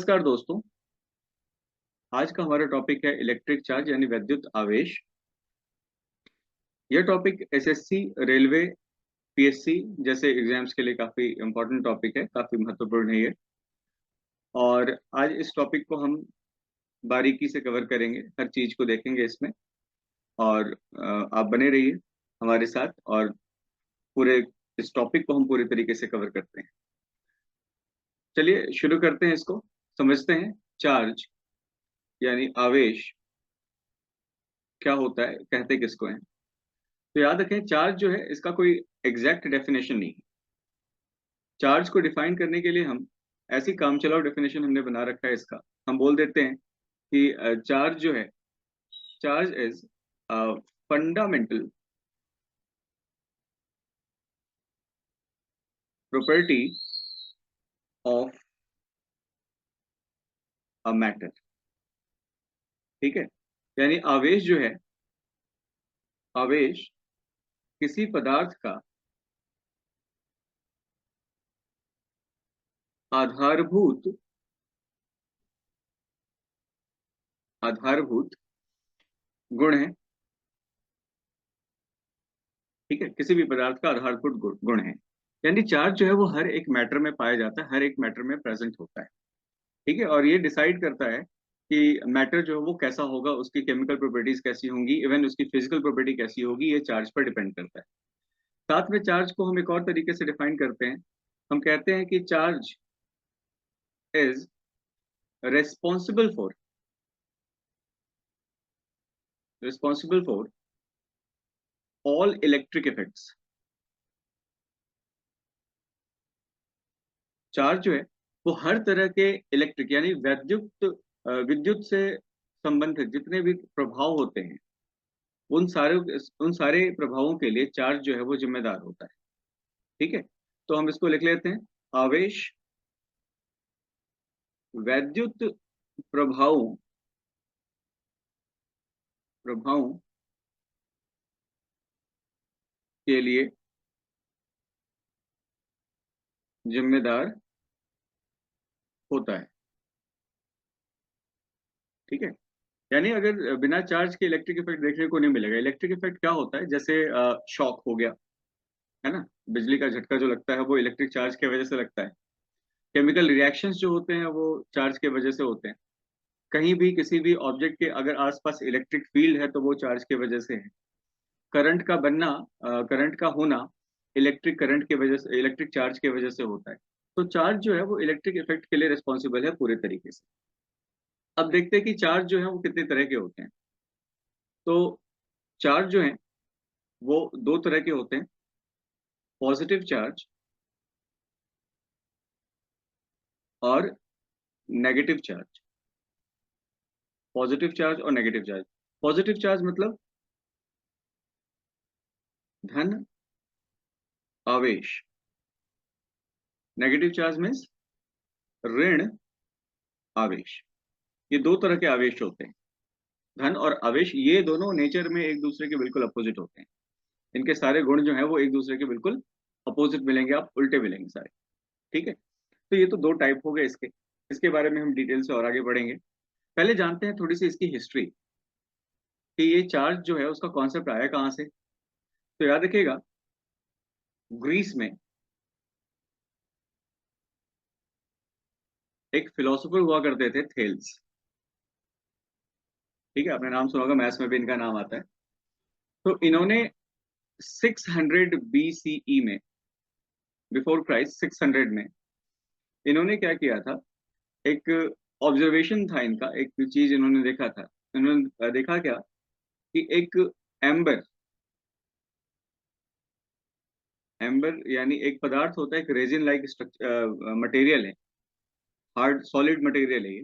नमस्कार दोस्तों। आज का हमारा टॉपिक है इलेक्ट्रिक चार्ज यानी विद्युत आवेश। यह टॉपिक एसएससी, रेलवे, पीएससी जैसे एग्जाम्स के लिए काफी इम्पोर्टेंट टॉपिक है, काफी महत्वपूर्ण है ये। और आज इस टॉपिक को हम बारीकी से कवर करेंगे, हर चीज को देखेंगे इसमें। और आप बने रहिए हमारे साथ और पूरे इस टॉपिक को हम पूरे तरीके से कवर करते हैं। चलिए शुरू करते हैं, इसको समझते हैं। चार्ज यानी आवेश क्या होता है, कहते किसको है। तो याद रखें, चार्ज जो है इसका कोई एग्जैक्ट डेफिनेशन नहीं है। चार्ज को डिफाइन करने के लिए हम ऐसी कामचलाऊ डेफिनेशन हमने बना रखा है इसका। हम बोल देते हैं कि चार्ज जो है, charge is fundamental property of a matter. ठीक है, यानी आवेश जो है, आवेश किसी पदार्थ का आधारभूत आधारभूत गुण है। ठीक है, किसी भी पदार्थ का आधारभूत गुण है। यानी चार्ज जो है वो हर एक मैटर में पाया जाता है, हर एक मैटर में प्रेजेंट होता है। ठीक है, और ये डिसाइड करता है कि मैटर जो है वो कैसा होगा, उसकी केमिकल प्रॉपर्टीज कैसी होंगी, इवन उसकी फिजिकल प्रॉपर्टी कैसी होगी, ये चार्ज पर डिपेंड करता है। साथ में चार्ज को हम एक और तरीके से डिफाइन करते हैं। हम कहते हैं कि charge is responsible for responsible for all electric effects. Charge जो है वो हर तरह के इलेक्ट्रिक यानी विद्युत से संबंधित जितने भी प्रभाव होते हैं, उन सारे प्रभावों के लिए चार्ज जो है वो जिम्मेदार होता है। ठीक है, तो हम इसको लिख लेते हैं। आवेश वैद्युत प्रभावों प्रभावों के लिए जिम्मेदार होता है। ठीक है, यानी अगर बिना चार्ज के इलेक्ट्रिक इफेक्ट देखने को नहीं मिलेगा। इलेक्ट्रिक इफेक्ट क्या होता है, जैसे शॉक हो गया, है ना। बिजली का झटका जो लगता है वो इलेक्ट्रिक चार्ज की वजह से लगता है। केमिकल रिएक्शंस जो होते हैं वो चार्ज के वजह से होते हैं। कहीं भी किसी भी ऑब्जेक्ट के अगर आसपास इलेक्ट्रिक फील्ड है तो वो चार्ज के वजह से है। करंट का बनना, करंट का होना इलेक्ट्रिक करंट के वजह से, इलेक्ट्रिक चार्ज के वजह से होता है। तो चार्ज जो है वो इलेक्ट्रिक इफेक्ट के लिए रिस्पॉन्सिबल है पूरे तरीके से। अब देखते हैं कि चार्ज जो है वो कितने तरह के होते हैं। तो चार्ज जो है वो दो तरह के होते हैं। पॉजिटिव चार्ज और नेगेटिव चार्ज। पॉजिटिव चार्ज और नेगेटिव चार्ज। पॉजिटिव चार्ज मतलब धन आवेश। नेगेटिव चार्ज मीन्स ऋण आवेश। ये दो तरह के आवेश होते हैं। धन और आवेश ये दोनों नेचर में एक दूसरे के बिल्कुल अपोजिट होते हैं। इनके सारे गुण जो है वो एक दूसरे के बिल्कुल अपोजिट मिलेंगे, आप उल्टे मिलेंगे सारे। ठीक है, तो ये तो दो टाइप हो गए इसके। इसके बारे में हम डिटेल से और आगे बढ़ेंगे। पहले जानते हैं थोड़ी सी इसकी हिस्ट्री कि ये चार्ज जो है उसका कॉन्सेप्ट आया कहाँ से। तो याद रखिएगा, ग्रीस में एक फिलोसोफर हुआ करते थे, थेल्स। ठीक है, आपने नाम सुना होगा, मैथ्स में भी इनका नाम आता है। तो इन्होंने 600 BCE में, बिफोर क्राइस्ट 600 में, इन्होंने क्या किया था, एक ऑब्जर्वेशन था इनका, एक चीज इन्होंने देखा था। इन्होंने देखा क्या कि एक एम्बर, एम्बर यानी एक पदार्थ होता है, एक रेजिन लाइक मटेरियल है, हार्ड सॉलिड मटेरियल है ये।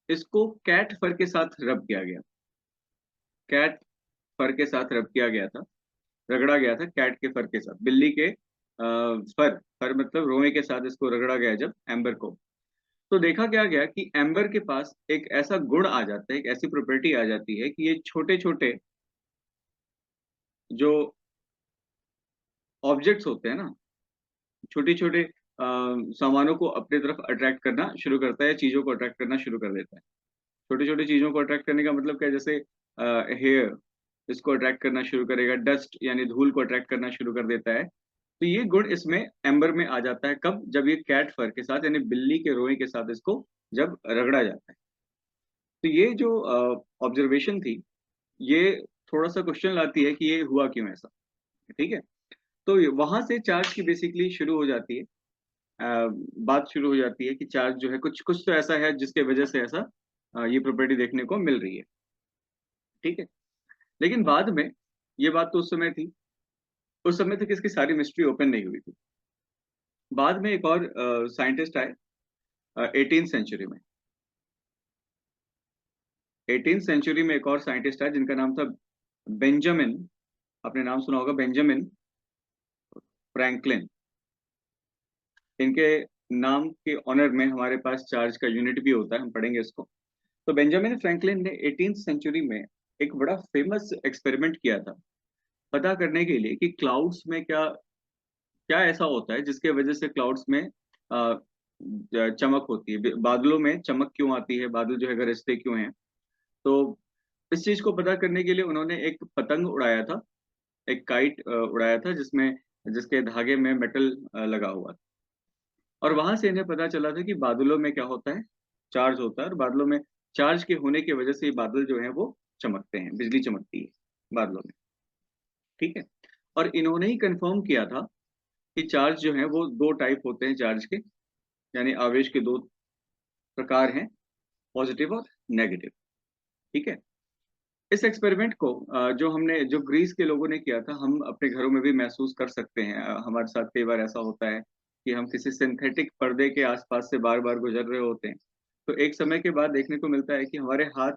इसको कैट फर के साथ रब किया गया। कैट फर के साथ रब किया गया था, रगड़ा गया था कैट के फर के साथ, बिल्ली के फर, फर मतलब रोए के साथ इसको रगड़ा गया जब एम्बर को। तो देखा क्या गया कि एम्बर के पास एक ऐसा गुण आ जाता है, एक ऐसी प्रॉपर्टी आ जाती है कि ये छोटे छोटे जो ऑब्जेक्ट्स होते हैं ना, छोटे छोटे सामानों को अपनी तरफ अट्रैक्ट करना शुरू करता है, चीजों को अट्रैक्ट करना शुरू कर देता है। छोटी छोटी चीजों को अट्रैक्ट करने का मतलब क्या है, जैसे हेयर, इसको अट्रैक्ट करना शुरू करेगा, डस्ट यानी धूल को अट्रैक्ट करना शुरू कर देता है। तो ये गुण इसमें एम्बर में आ जाता है कब, जब ये कैट फर के साथ यानी बिल्ली के रोए के साथ इसको जब रगड़ा जाता है। तो ये जो ऑब्जर्वेशन थी, ये थोड़ा सा क्वेश्चन लाती है कि ये हुआ क्यों ऐसा। ठीक है, तो वहां से चार्ज की बेसिकली शुरू हो जाती है, बात शुरू हो जाती है कि चार्ज जो है कुछ कुछ तो ऐसा है जिसके वजह से ऐसा ये प्रॉपर्टी देखने को मिल रही है। ठीक है, लेकिन बाद में, ये बात तो उस समय थी, उस समय तक इसकी सारी मिस्ट्री ओपन नहीं हुई थी। बाद में एक और साइंटिस्ट आए 18th सेंचुरी में। 18th सेंचुरी में एक और साइंटिस्ट आए जिनका नाम था बेंजामिन, आपने नाम सुना होगा, बेंजामिन फ्रैंकलिन। इनके नाम के ऑनर में हमारे पास चार्ज का यूनिट भी होता है, हम पढ़ेंगे इसको। तो बेंजामिन फ्रैंकलिन ने 18th सेंचुरी में एक बड़ा फेमस एक्सपेरिमेंट किया था, पता करने के लिए कि क्लाउड्स में क्या क्या ऐसा होता है जिसके वजह से क्लाउड्स में चमक होती है, बादलों में चमक क्यों आती है, बादल जो है गरजते क्यों हैं। तो इस चीज को पता करने के लिए उन्होंने एक पतंग उड़ाया था, एक काइट उड़ाया था जिसमें जिसके धागे में मेटल लगा हुआ था। और वहां से इन्हें पता चला था कि बादलों में क्या होता है, चार्ज होता है, और बादलों में चार्ज के होने की वजह से ये बादल जो है वो चमकते हैं, बिजली चमकती है बादलों में। ठीक है, और इन्होंने ही कंफर्म किया था कि चार्ज जो है वो दो टाइप होते हैं चार्ज के, यानी आवेश के दो प्रकार हैं, पॉजिटिव और नेगेटिव। ठीक है, इस एक्सपेरिमेंट को जो ग्रीस के लोगों ने किया था, हम अपने घरों में भी महसूस कर सकते हैं। हमारे साथ कई बार ऐसा होता है कि हम किसी सिंथेटिक पर्दे के आसपास से बार बार गुजर रहे होते हैं, तो एक समय के बाद देखने को मिलता है कि हमारे हाथ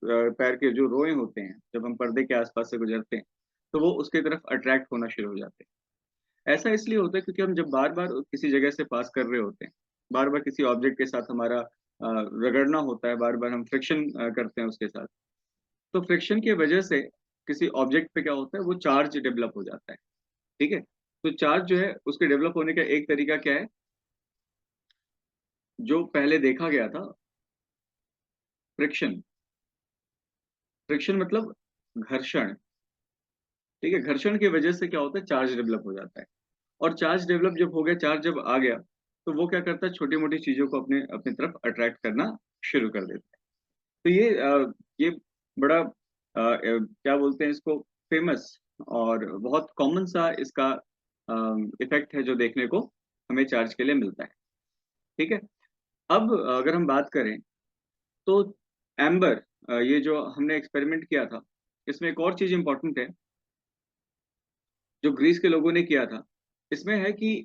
पैर के जो रोए होते हैं, जब हम पर्दे के आसपास से गुजरते हैं, तो वो उसकी तरफ अट्रैक्ट होना शुरू हो जाते हैं। ऐसा इसलिए होता है क्योंकि हम जब बार बार किसी जगह से पास कर रहे होते हैं, बार बार किसी ऑब्जेक्ट के साथ हमारा रगड़ना होता है, बार बार हम फ्रिक्शन करते हैं उसके साथ, तो फ्रिक्शन की वजह से किसी ऑब्जेक्ट पे क्या होता है, वो चार्ज डेवलप हो जाता है। ठीक है, तो चार्ज जो है उसके डेवलप होने का एक तरीका क्या है, जो पहले देखा गया था, फ्रिक्शन। फ्रिक्शन मतलब घर्षण। ठीक है, घर्षण की वजह से क्या होता है, चार्ज डेवलप हो जाता है। और चार्ज डेवलप जब हो गया, चार्ज जब आ गया, तो वो क्या करता है, छोटी मोटी चीजों को अपने अपनी तरफ अट्रैक्ट करना शुरू कर देता है। तो ये बड़ा क्या बोलते हैं इसको, फेमस और बहुत कॉमन सा इसका इफेक्ट है जो देखने को हमें चार्ज के लिए मिलता है। ठीक है, अब अगर हम बात करें तो एम्बर, ये जो हमने एक्सपेरिमेंट किया था, इसमें एक और चीज इंपॉर्टेंट है जो ग्रीस के लोगों ने किया था। इसमें है कि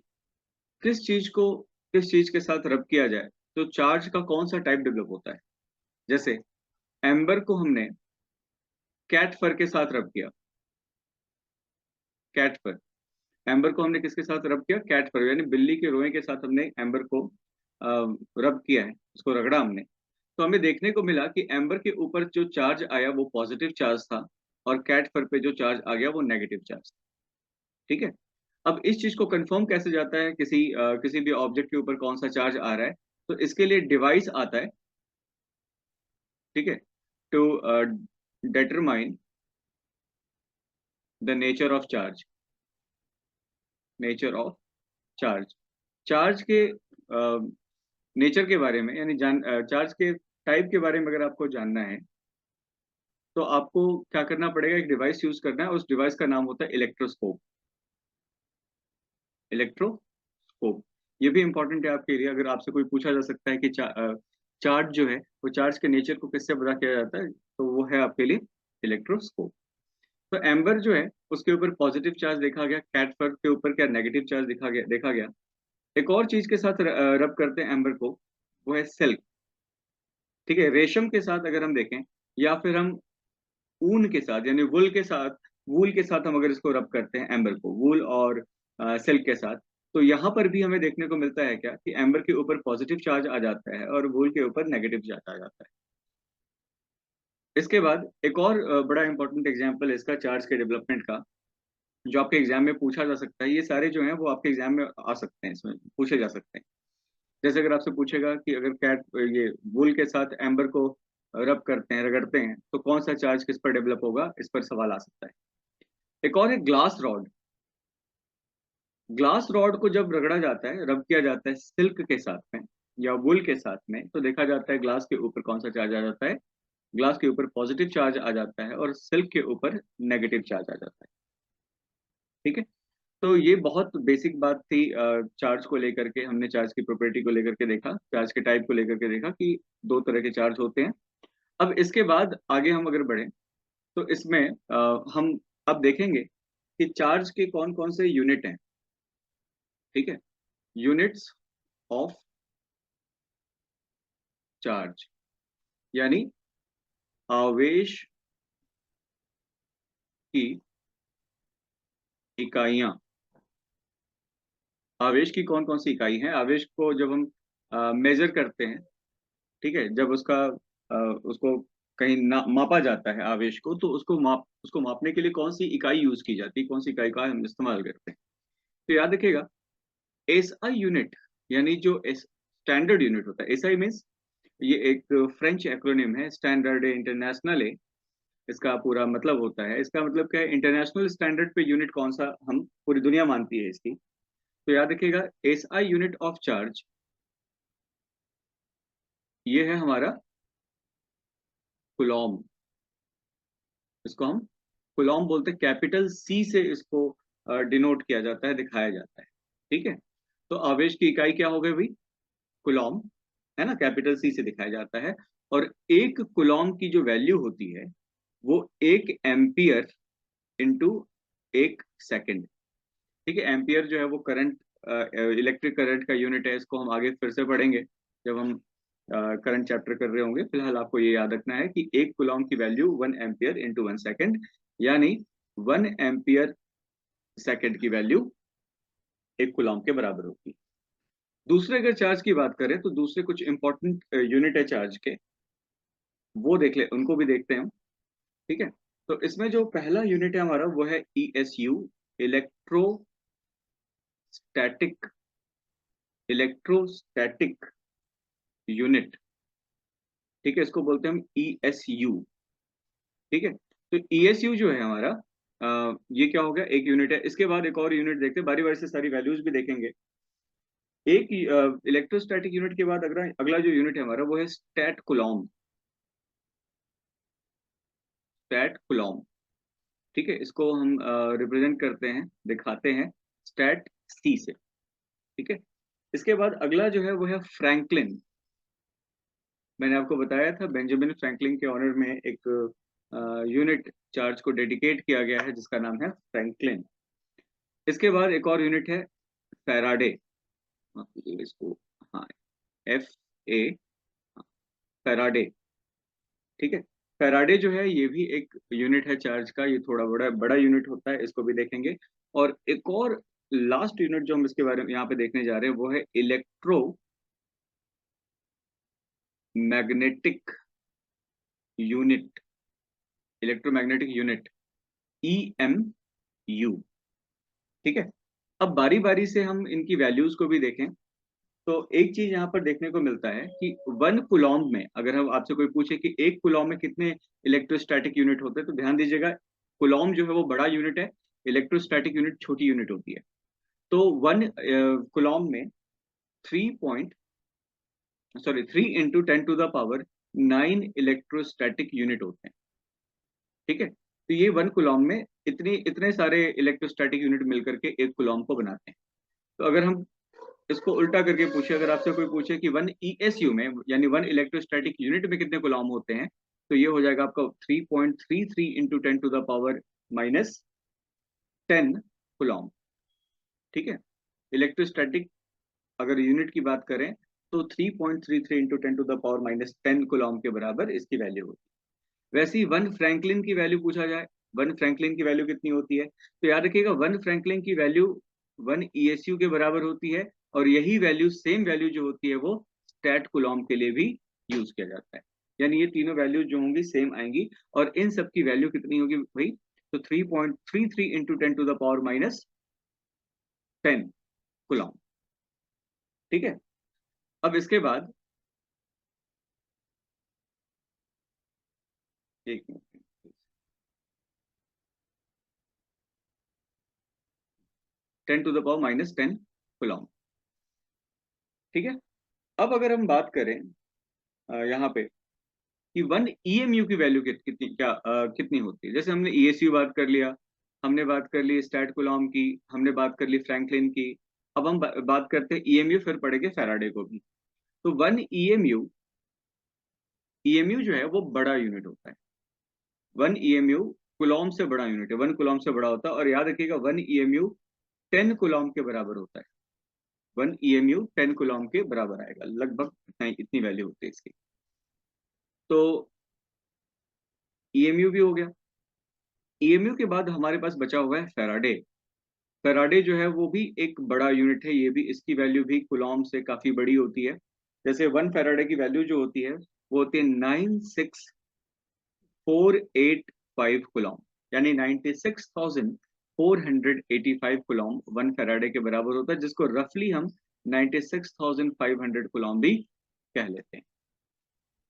किस चीज को किस चीज के साथ रब किया जाए तो चार्ज का कौन सा टाइप डेवलप होता है। जैसे एम्बर को हमने कैट फर के साथ रब किया, कैट फर। एम्बर को हमने किसके साथ रब किया, कैट फर, यानी बिल्ली के रोए के साथ हमने एम्बर को रब किया है, उसको रगड़ा हमने। तो हमें देखने को मिला कि एम्बर के ऊपर जो चार्ज आया वो पॉजिटिव चार्ज था, और कैट फर पे जो चार्ज आ गया वो नेगेटिव चार्ज था। ठीक है, अब इस चीज को कंफर्म कैसे जाता है किसी भी ऑब्जेक्ट के ऊपर कौन सा चार्ज आ रहा है, तो इसके लिए डिवाइस आता है। ठीक है, to determine the nature of charge, nature of charge. Charge के नेचर के बारे में, यानी चार्ज के टाइप के बारे में अगर आपको जानना है, तो आपको क्या करना पड़ेगा, एक डिवाइस यूज करना है, उस डिवाइस का नाम होता है इलेक्ट्रोस्कोप। इलेक्ट्रोस्कोप, ये भी इंपॉर्टेंट है आपके लिए, अगर आपसे कोई पूछा जा सकता है कि चार्ज जो है वो चार्ज के नेचर को किससे पता किया जाता है, तो वो है आपके लिए इलेक्ट्रोस्कोप। तो एम्बर जो है उसके ऊपर पॉजिटिव चार्ज देखा गया, कैट फर के ऊपर क्या नेगेटिव चार्ज देखा गया। एक और चीज के साथ रब करते हैं एम्बर को, वो है सिल्क। ठीक है, रेशम के साथ अगर हम देखें, या फिर हम ऊन के साथ यानी वूल के साथ हम अगर इसको रब करते हैं एम्बर को, वूल और सिल्क के साथ, तो यहाँ पर भी हमें देखने को मिलता है क्या कि एम्बर के ऊपर पॉजिटिव चार्ज आ जाता है और वूल के ऊपर नेगेटिव चार्ज आ जाता है। इसके बाद एक और बड़ा इंपॉर्टेंट एग्जाम्पल है इसका चार्ज के डेवलपमेंट का, जो आपके एग्जाम में पूछा जा सकता है, ये सारे जो हैं वो आपके एग्जाम में आ सकते हैं, इसमें पूछे जा सकते हैं। जैसे अगर आपसे पूछेगा कि अगर कैट ये वूल के साथ एम्बर को रब करते हैं, रगड़ते हैं, तो कौन सा चार्ज किस पर डेवलप होगा, इस पर सवाल आ सकता है। एक और है ग्लास रॉड। ग्लास रॉड को जब रगड़ा जाता है, रब किया जाता है सिल्क के साथ में या वुल के साथ में, तो देखा जाता है ग्लास के ऊपर कौन सा चार्ज आ जाता है, ग्लास के ऊपर पॉजिटिव चार्ज आ जाता है और सिल्क के ऊपर नेगेटिव चार्ज आ जाता है। ठीक है। तो ये बहुत बेसिक बात थी। चार्ज को लेकर के हमने चार्ज की प्रॉपर्टी को लेकर के देखा, चार्ज के टाइप को लेकर के देखा कि दो तरह के चार्ज होते हैं। अब इसके बाद आगे हम अगर बढ़े तो इसमें हम अब देखेंगे कि चार्ज के कौन कौन से यूनिट हैं। ठीक है। यूनिट्स ऑफ चार्ज, यानी आवेश की इकाइयां। आवेश की कौन कौन सी इकाई है, आवेश को जब हम मेजर करते हैं, ठीक है, जब उसको कहीं मापा जाता है आवेश को, तो उसको मापने के लिए कौन सी इकाई यूज की जाती है, कौन सी इकाई का हम इस्तेमाल करते हैं। तो याद रखिएगा, एसआई यूनिट, यानी जो स्टैंडर्ड यूनिट होता है, एसआई मीन्स ये एक फ्रेंच एक्रोनिम है, स्टैंडर्ड इंटरनेशनल है। इसका पूरा मतलब होता है, इसका मतलब क्या है, इंटरनेशनल स्टैंडर्ड पे यूनिट कौन सा हम पूरी दुनिया मानती है इसकी। तो याद रखिएगा, एसआई यूनिट ऑफ चार्ज ये है हमारा कुलॉम। इसको हम कुलॉम बोलते हैं, कैपिटल सी से इसको डिनोट किया जाता है, दिखाया जाता है। ठीक है। तो आवेश की इकाई क्या हो गई भाई, कुलॉम, है ना, कैपिटल सी से दिखाया जाता है। और एक कुलॉम की जो वैल्यू होती है वो 1 एम्पियर इंटू 1 सेकेंड। ठीक है। एम्पियर जो है वो करंट, इलेक्ट्रिक करंट का यूनिट है। इसको हम आगे फिर से पढ़ेंगे जब हम करंट चैप्टर कर रहे होंगे। फिलहाल आपको ये याद रखना है कि एक कुलॉम की वैल्यू 1 एम्पियर इंटू 1 सेकेंड, यानी 1 एम्पियर सेकेंड की वैल्यू एक कुलॉम के बराबर होगी। दूसरे अगर चार्ज की बात करें तो दूसरे कुछ इंपॉर्टेंट यूनिट है चार्ज के, वो देख ले, उनको भी देखते हैं हम। ठीक है। तो इसमें जो पहला यूनिट है हमारा वो है ESU, इलेक्ट्रोस्टैटिक, इलेक्ट्रोस्टैटिक यूनिट। ठीक है। इसको बोलते हैं हम ESU। ठीक है। तो ESU जो है हमारा, ये क्या हो गया, एक यूनिट है। इसके बाद एक और यूनिट देखते हैं, बारी बारी से सारी वैल्यूज भी देखेंगे। एक इलेक्ट्रोस्टैटिक यूनिट के बाद अगला अगला जो यूनिट है हमारा वो है स्टैट कुलॉम। Stat Coulomb. ठीक है। इसको हम रिप्रेजेंट करते हैं, दिखाते हैं स्टैट सी से। ठीक है। इसके बाद अगला जो है वो है फ्रैंकलिन। मैंने आपको बताया था बेंजामिन फ्रैंकलिन के ऑनर में एक यूनिट चार्ज को डेडिकेट किया गया है जिसका नाम है फ्रैंकलिन। इसके बाद एक और यूनिट है फैराडे। इसको, हाँ, FA, फैराडे। ठीक है। फैराडे जो है ये भी एक यूनिट है चार्ज का, ये थोड़ा बड़ा बड़ा यूनिट होता है, इसको भी देखेंगे। और एक और लास्ट यूनिट जो हम इसके बारे में यहाँ पे देखने जा रहे हैं वो है magnetic unit, electromagnetic unit, EMU। ठीक है। अब बारी बारी से हम इनकी वैल्यूज को भी देखें। तो एक चीज यहाँ पर देखने को मिलता है कि 1 कुलॉम में, अगर हम आपसे कोई पूछे कि 1 कुलॉम में कितने इलेक्ट्रोस्टैटिक यूनिट होते हैं, तो ध्यान दीजिएगा, कुलॉम जो है वो बड़ा यूनिट है, इलेक्ट्रोस्टैटिक यूनिट छोटी यूनिट होती है। तो 1 कुलॉम में 3 into 10 to the power 9 electrostatic unit होते हैं। ठीक है। तो ये 1 कुलॉम में इतनी इतने सारे इलेक्ट्रोस्टैटिक यूनिट मिलकर के 1 कुलॉम को बनाते हैं। तो अगर हम इसको उल्टा करके पूछे, अगर आपसे कोई पूछे कि 1 ESU में, यानी 1 इलेक्ट्रोस्टैटिक यूनिट में कितने कुलॉम होते हैं, तो ये हो जाएगा आपका 3.33 into 10 to the power -10 coulomb. ठीक है। इलेक्ट्रोस्टैटिक अगर यूनिट की बात करें तो 3.33 into 10 to the power -10 coulomb के बराबर इसकी वैल्यू होती है। वैसे ही 1 फ्रैंकलिन की वैल्यू पूछा जाए, 1 फ्रैंकलिन की वैल्यू कितनी होती है, तो याद रखिएगा 1 फ्रैंकलिन की वैल्यू 1 ESU के बराबर होती है। और यही वैल्यू, सेम वैल्यू जो होती है वो स्टैट कुलॉम के लिए भी यूज किया जाता है। यानी ये तीनों वैल्यू जो होंगी सेम आएंगी। और इन सब की वैल्यू कितनी होगी भाई, तो 3.33 into 10 to the power -10 coulomb. ठीक है, अब इसके बाद एक minute, 10 to the power -10 coulomb. ठीक है, अब अगर हम बात करें यहाँ पे कि 1 EMU की वैल्यू कितनी होती है। जैसे हमने ESU बात कर लिया, हमने बात कर ली स्टैट कूलॉम की, हमने बात कर ली फ्रैंकलिन की। अब हम बात करते हैं EMU, फिर पढ़ेंगे फैराडे को भी। तो 1 EMU जो है वो बड़ा यूनिट होता है। 1 EMU कूलॉम से बड़ा यूनिट है, 1 कूलॉम से बड़ा होता है। और याद रखिएगा 1 EMU 10 कूलॉम के बराबर होता है। 1 EMU 10 कूलॉम के बराबर आएगा, लगभग इतनी वैल्यू होती है इसकी। तो EMU भी हो गया। EMU के बाद हमारे पास बचा हुआ है फैराडे। फैराडे जो है वो भी एक बड़ा यूनिट है, ये भी, इसकी वैल्यू भी कूलॉम से काफी बड़ी होती है। जैसे 1 फैराडे की वैल्यू जो होती है वो होती है 96485 कूलॉम, यानी 96,485 कूलॉम 1 फैराडे के बराबर होता है, जिसको रफली हम 96,500 कूलॉम भी कह लेते हैं।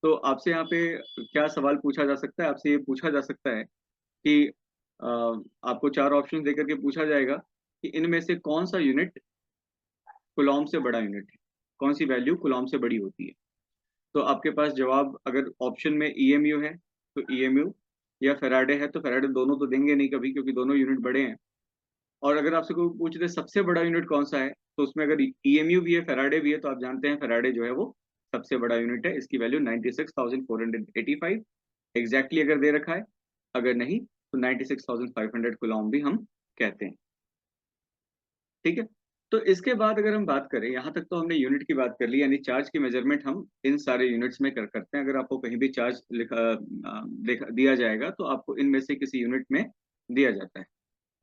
तो आपसे यहाँ पे क्या सवाल पूछा जा सकता है? आपसे ये पूछा जा सकता है कि आपको 4 ऑप्शन देकर के पूछा जाएगा कि इनमें से कौन सा यूनिट कूलॉम से बड़ा यूनिट है, कौन सी वैल्यू कूलॉम से बड़ी होती है। तो आपके पास जवाब, अगर ऑप्शन में EMU है तो EMU, या फैराडे है तो फैराडे, दोनों तो देंगे नहीं कभी, क्योंकि दोनों यूनिट बड़े हैं। और अगर आपसे कोई पूछ दे सबसे बड़ा यूनिट कौन सा है, तो उसमें अगर EMU भी है फैराडे भी है, तो आप जानते हैं फैराडे जो है वो सबसे बड़ा यूनिट है। इसकी वैल्यू 96,485 एग्जैक्टली अगर दे रखा है, अगर नहीं तो 96,500 कूलॉम भी हम कहते हैं। ठीक है, तो इसके बाद अगर हम बात करें, यहाँ तक तो हमने यूनिट की बात कर ली, यानी चार्ज की मेजरमेंट हम इन सारे यूनिट्स में करते हैं। अगर आपको कहीं भी चार्ज दिया जाएगा तो आपको इनमें से किसी यूनिट में दिया जाता है।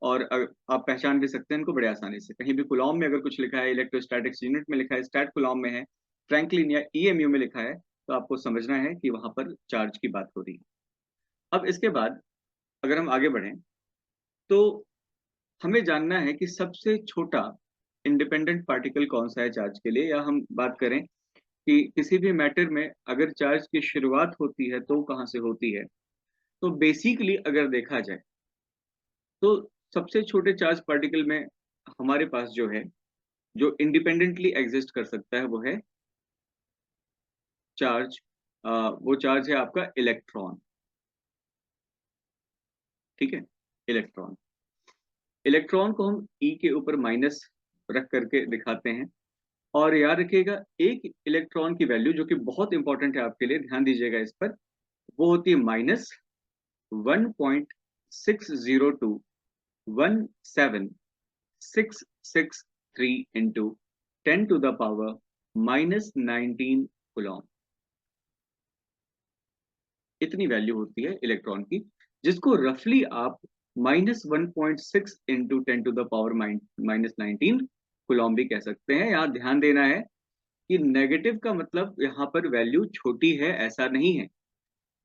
और आप पहचान भी सकते हैं इनको बड़े आसानी से। कहीं भी कूलॉम में अगर कुछ लिखा है, इलेक्ट्रोस्टैटिक्स यूनिट में लिखा है, स्टैट कूलॉम में है, फ्रैंकलिन या EMU में लिखा है, तो आपको समझना है कि वहां पर चार्ज की बात हो रही है। अब इसके बाद अगर हम आगे बढ़ें तो हमें जानना है कि सबसे छोटा इंडिपेंडेंट पार्टिकल कौन सा है चार्ज के लिए। या हम बात करें कि किसी भी मैटर में अगर चार्ज की शुरुआत होती है तो कहाँ से होती है। तो बेसिकली अगर देखा जाए तो सबसे छोटे चार्ज पार्टिकल में हमारे पास जो है, जो इंडिपेंडेंटली एग्जिस्ट कर सकता है, वो है चार्ज। वो चार्ज है आपका इलेक्ट्रॉन। ठीक है, इलेक्ट्रॉन। इलेक्ट्रॉन को हम E के ऊपर माइनस रख करके दिखाते हैं। और याद रखिएगा एक इलेक्ट्रॉन की वैल्यू जो कि बहुत इंपॉर्टेंट है आपके लिए, ध्यान दीजिएगा इस पर, वो होती है -1.6021766 into 10 to the power -19 Coulomb. इतनी वैल्यू होती है इलेक्ट्रॉन की, जिसको रफली आप -1.6 into 10 to the power -19 Coulomb भी कह सकते हैं। यहाँ ध्यान देना है कि नेगेटिव का मतलब यहाँ पर वैल्यू छोटी है ऐसा नहीं है।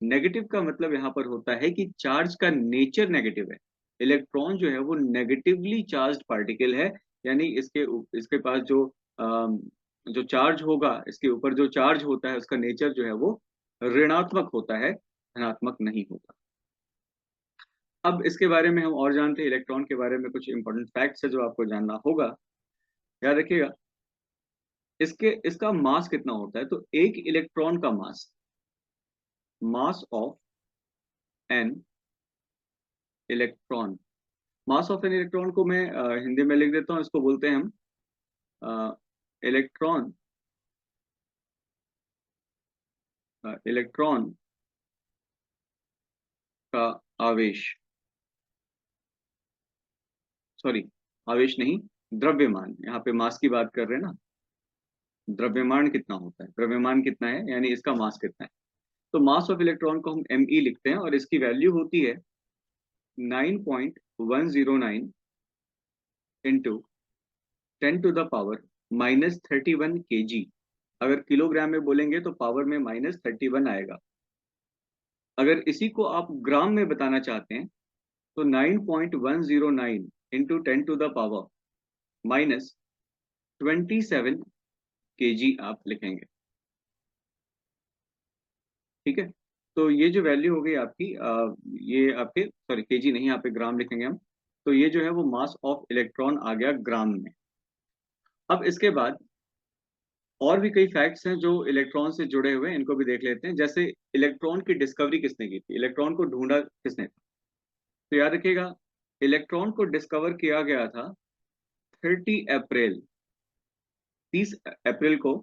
नेगेटिव का मतलब यहाँ पर होता है कि चार्ज का नेचर नेगेटिव है। इलेक्ट्रॉन जो है वो नेगेटिवली चार्ज पार्टिकल है, यानी इसके पास जो चार्ज होगा, इसके ऊपर जो चार्ज होता है उसका नेचर जो है वो ऋणात्मक होता है, धनात्मक नहीं होता। अब इसके बारे में हम और जानते हैं, इलेक्ट्रॉन के बारे में कुछ इंपॉर्टेंट फैक्ट्स है जो आपको जानना होगा। याद रखिएगा, इसका मास कितना होता है। तो एक इलेक्ट्रॉन का mass of an electron, mass of an electron को मैं हिंदी में लिख देता हूँ। इसको बोलते हैं हम इलेक्ट्रॉन इलेक्ट्रॉन का आवेश, सॉरी आवेश नहीं, द्रव्यमान। यहाँ पे मास की बात कर रहे हैं ना, द्रव्यमान कितना होता है, द्रव्यमान कितना है यानी इसका मास कितना है। तो मास ऑफ इलेक्ट्रॉन को हम ME लिखते हैं और इसकी वैल्यू होती है 9.109 into 10 to the power -31 kg। अगर किलोग्राम में बोलेंगे तो पावर में -31 आएगा। अगर इसी को आप ग्राम में बताना चाहते हैं तो 9.109 into 10 to the power minus 27 kg आप लिखेंगे। ठीक है, तो ये जो वैल्यू हो गई आपकी ये आपके सॉरी केजी नहीं, यहाँ पे ग्राम लिखेंगे हम। तो ये जो है वो मास ऑफ इलेक्ट्रॉन आ गया ग्राम में। अब इसके बाद और भी कई फैक्ट्स हैं जो इलेक्ट्रॉन से जुड़े हुए हैं, इनको भी देख लेते हैं। जैसे इलेक्ट्रॉन की डिस्कवरी किसने की थी, इलेक्ट्रॉन को ढूंढा किसने था? तो याद रखिएगा, इलेक्ट्रॉन को डिस्कवर किया गया था 30 अप्रैल, 30 अप्रैल को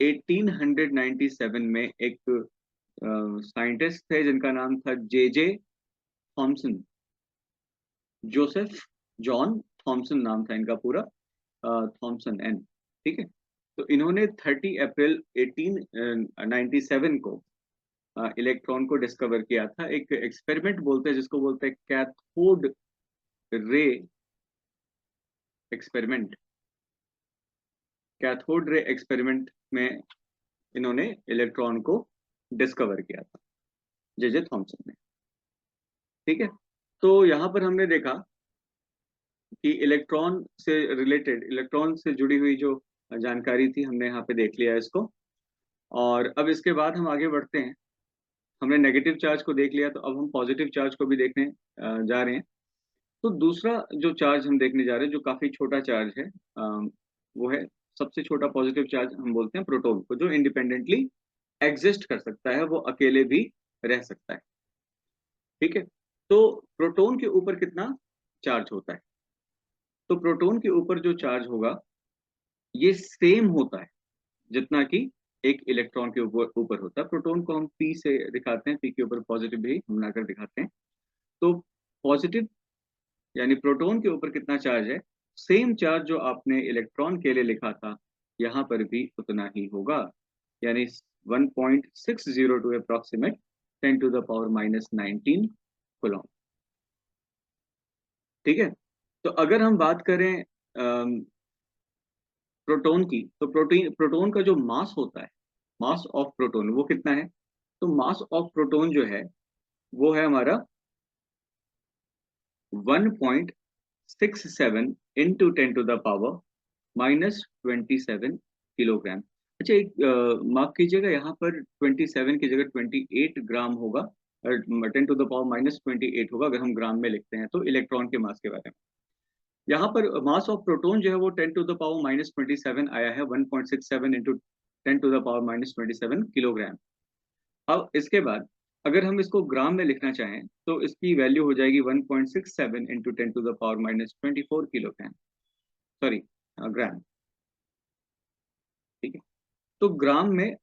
1897 में। एक साइंटिस्ट थे जिनका नाम था J J Thomson, Joseph John Thomson नाम था इनका पूरा, थॉमसन एन। ठीक है, तो इन्होंने 30 अप्रैल 1897 को इलेक्ट्रॉन को डिस्कवर किया था। एक एक्सपेरिमेंट बोलते हैं जिसको बोलते हैं cathode ray experiment. Cathode ray experiment में इन्होंने इलेक्ट्रॉन को डिस्कवर किया था, जे जे थॉमसन ने। ठीक है, तो यहाँ पर हमने देखा कि इलेक्ट्रॉन से रिलेटेड, इलेक्ट्रॉन से जुड़ी हुई जो जानकारी थी हमने यहाँ पे देख लिया इसको। और अब इसके बाद हम आगे बढ़ते हैं। हमने नेगेटिव चार्ज को देख लिया, तो अब हम पॉजिटिव चार्ज को भी देखने जा रहे हैं। तो दूसरा जो चार्ज हम देखने जा रहे हैं, जो काफी छोटा चार्ज है, वो है सबसे छोटा पॉजिटिव चार्ज, हम बोलते हैं प्रोटॉन को, जो इंडिपेंडेंटली एग्जिस्ट कर सकता है, वो अकेले भी रह सकता है। ठीक है, तो प्रोटॉन के ऊपर कितना चार्ज होता है? तो प्रोटॉन के ऊपर जो चार्ज होगा ये सेम होता है जितना कि एक इलेक्ट्रॉन के ऊपर ऊपर होता है। प्रोटॉन को हम पी से दिखाते हैं, पी के ऊपर पॉजिटिव भी हम लाकर दिखाते हैं। तो पॉजिटिव यानी प्रोटॉन के ऊपर कितना चार्ज है, सेम चार्ज जो आपने इलेक्ट्रॉन के लिए लिखा था यहाँ पर भी उतना ही होगा, यानी 1.602 approximate 10 to the power minus 19 coulomb. ठीक है, तो अगर हम बात करें प्रोटॉन की, तो प्रोटॉन का जो मास होता है, मास ऑफ प्रोटॉन वो कितना है? तो मास ऑफ प्रोटॉन जो है वो है हमारा 1.67 into 10 to the power minus 27 kilogram. अच्छा, एक मार्क कीजिएगा, यहाँ पर 27 की जगह 28 ग्राम होगा, 10 टू द पावर माइनस 28 होगा अगर हम ग्राम में लिखते हैं तो इलेक्ट्रॉन के मास के बारे में। यहाँ पर मास ऑफ प्रोटॉन जो है वो 10 टू द पावर माइनस 27 आया है, 1.67 into 10 to the power minus 27 kilogram. अब इसके बाद अगर हम इसको ग्राम में लिखना चाहें तो इसकी वैल्यू हो जाएगी 1.67 into 10 to the power minus 24 kilogram, sorry gram. ठीक है, तो ग्राम में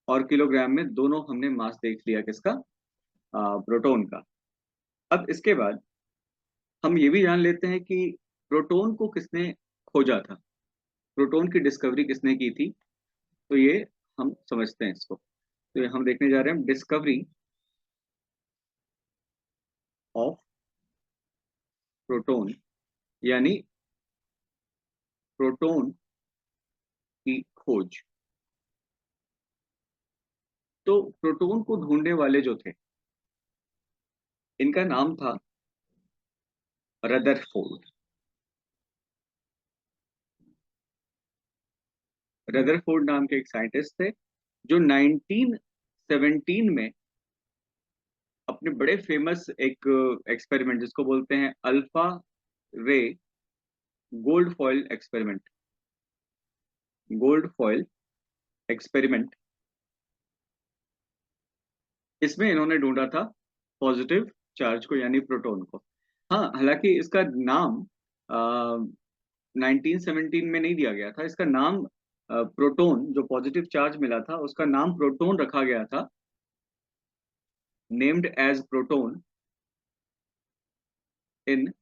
और किलोग्राम में दोनों हमने मास देख लिया किसका, प्रोटॉन का। अब इसके बाद हम ये भी जान लेते हैं कि प्रोटॉन को किसने खोजा था, प्रोटॉन की डिस्कवरी किसने की थी। तो ये हम समझते हैं इसको। तो ये हम देखने जा रहे हैं डिस्कवरी ऑफ प्रोटॉन, यानी प्रोटॉन की खोज। तो प्रोटॉन को ढूंढने वाले जो थे, इनका नाम था रदरफोर्ड। रदरफोर्ड नाम के एक साइंटिस्ट थे जो 1917 में अपने बड़े फेमस एक एक्सपेरिमेंट जिसको बोलते हैं अल्फा रे gold foil experiment, gold foil experiment, इसमें इन्होंने ढूंढा था पॉजिटिव चार्ज को यानी प्रोटॉन को। हाँ, हालांकि इसका नाम 1917 में नहीं दिया गया था। इसका नाम प्रोटॉन, जो पॉजिटिव चार्ज मिला था उसका नाम प्रोटॉन रखा गया था, नेम्ड एज प्रोटॉन इन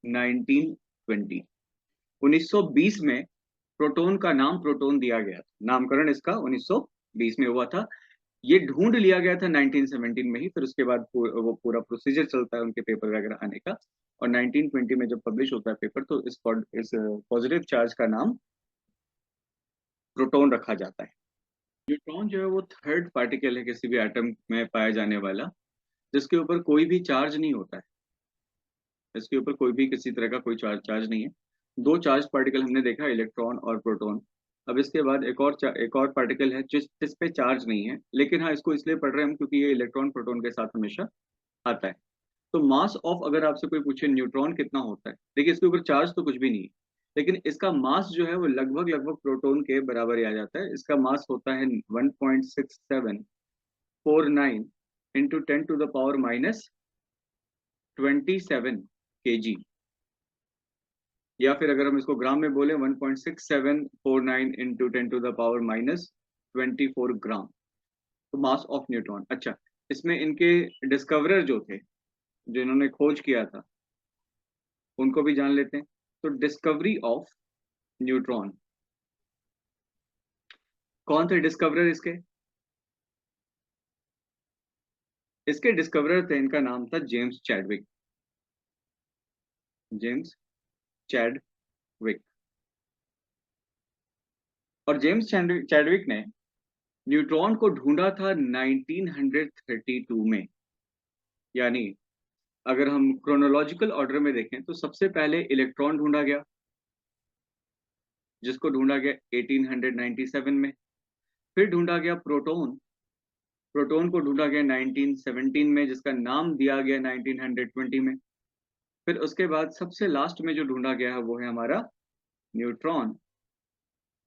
1920। 1920 में प्रोटॉन का नाम प्रोटॉन दिया गया था, नामकरण इसका 1920 में हुआ था। ये ढूंढ लिया गया था 1917 में ही, फिर उसके बाद वो पूरा प्रोसीजर चलता है उनके पेपर वगैरह आने का। और 1920 में जब पब्लिश होता है पेपर तो इस पॉजिटिव चार्ज का नाम प्रोटॉन रखा जाता है। न्यूट्रॉन जो है वो थर्ड पार्टिकल है किसी भी एटम में पाया जाने वाला, जिसके ऊपर कोई भी चार्ज नहीं होता है। इसके ऊपर कोई भी किसी तरह का कोई चार्ज नहीं है। दो चार्ज पार्टिकल हमने देखा, इलेक्ट्रॉन और प्रोटॉन। अब इसके बाद एक और पार्टिकल है जिस पे चार्ज नहीं है, लेकिन हाँ इसको इसलिए पढ़ रहे हैं हम क्योंकि ये इलेक्ट्रॉन प्रोटॉन के साथ हमेशा आता है। तो मास ऑफ, अगर आपसे कोई पूछे न्यूट्रॉन कितना होता है, देखिए इसके ऊपर चार्ज तो कुछ भी नहीं है, लेकिन इसका मास जो है वो लगभग लगभग प्रोटॉन के बराबर ही आ जाता है। इसका मास होता है 1.6749 इंटू 10⁻⁻27 kg, या फिर अगर हम इसको ग्राम में बोले 1.6749 इंटू 10⁻⁻24 ग्राम, तो मास ऑफ न्यूट्रॉन। अच्छा, इसमें इनके डिस्कवरर जो थे, जो इन्होंने खोज किया था, उनको भी जान लेते हैं। तो डिस्कवरी ऑफ न्यूट्रॉन, कौन थे डिस्कवरर इसके? इसके डिस्कवरर थे, इनका नाम था जेम्स चैडविक। James Chadwick. और जेम्स चैडविक ने न्यूट्रॉन को ढूंढा था 1932 में। यानी अगर हम क्रोनोलॉजिकल ऑर्डर में देखें तो सबसे पहले इलेक्ट्रॉन ढूंढा गया, जिसको ढूंढा गया 1897 में। फिर ढूंढा गया प्रोटॉन। प्रोटॉन को ढूंढा गया 1917 में, जिसका नाम दिया गया 1920 में। फिर उसके बाद सबसे लास्ट में जो ढूंढा गया है वो है हमारा न्यूट्रॉन,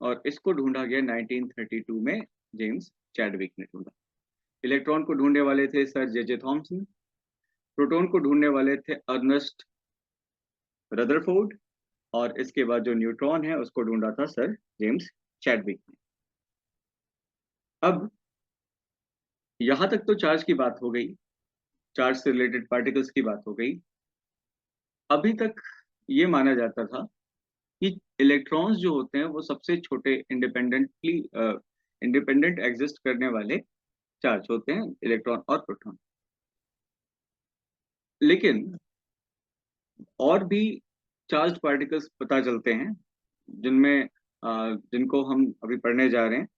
और इसको ढूंढा गया 1932 में, जेम्स चैडविक ने ढूंढा। इलेक्ट्रॉन को ढूंढने वाले थे सर जे थॉमसन। प्रोटॉन को ढूंढने वाले थे अर्नेस्ट रदरफोर्ड। और इसके बाद जो न्यूट्रॉन है उसको ढूंढा था सर जेम्स चैडविक ने। अब यहां तक तो चार्ज की बात हो गई, चार्ज से रिलेटेड पार्टिकल्स की बात हो गई। अभी तक ये माना जाता था कि इलेक्ट्रॉन्स जो होते हैं वो सबसे छोटे इंडिपेंडेंट एग्जिस्ट करने वाले चार्ज होते हैं, इलेक्ट्रॉन और प्रोटॉन। लेकिन और भी चार्ज पार्टिकल्स पता चलते हैं, जिनमें जिनको हम अभी पढ़ने जा रहे हैं,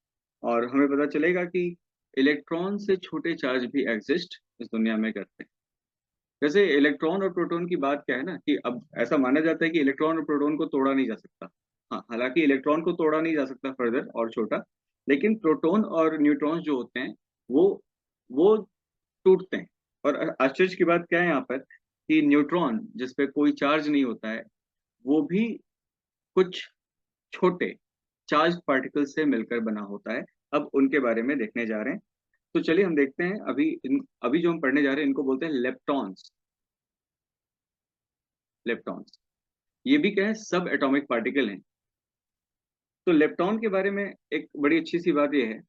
और हमें पता चलेगा कि इलेक्ट्रॉन से छोटे चार्ज भी एग्जिस्ट इस दुनिया में करते हैं। जैसे इलेक्ट्रॉन और प्रोटॉन की बात क्या है ना, कि अब ऐसा माना जाता है कि इलेक्ट्रॉन और प्रोटॉन को तोड़ा नहीं जा सकता। हाँ, हालांकि इलेक्ट्रॉन को तोड़ा नहीं जा सकता फर्दर और छोटा, लेकिन प्रोटॉन और न्यूट्रॉन्स जो होते हैं वो वो टूटते हैं। और आश्चर्य की बात क्या है यहाँ पर, कि न्यूट्रॉन जिसपे कोई चार्ज नहीं होता है, वो भी कुछ छोटे चार्ज पार्टिकल से मिलकर बना होता है। अब उनके बारे में देखने जा रहे हैं। तो चलिए हम देखते हैं। अभी जो हम पढ़ने जा रहे हैं इनको बोलते हैं लेप्टॉन्स। लेप्टॉन्स, ये भी क्या है, सब एटॉमिक पार्टिकल हैं। तो लेप्टॉन के बारे में एक बड़ी अच्छी सी बात यह है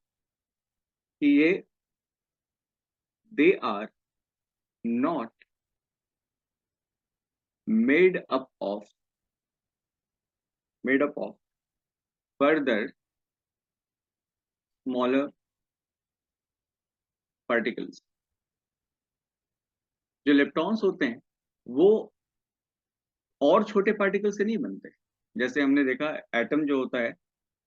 कि ये they are not made up of made up of further smaller particles. जो लेप्टॉन्स होते हैं वो और छोटे पार्टिकल से नहीं बनते। जैसे हमने देखा एटम जो होता है,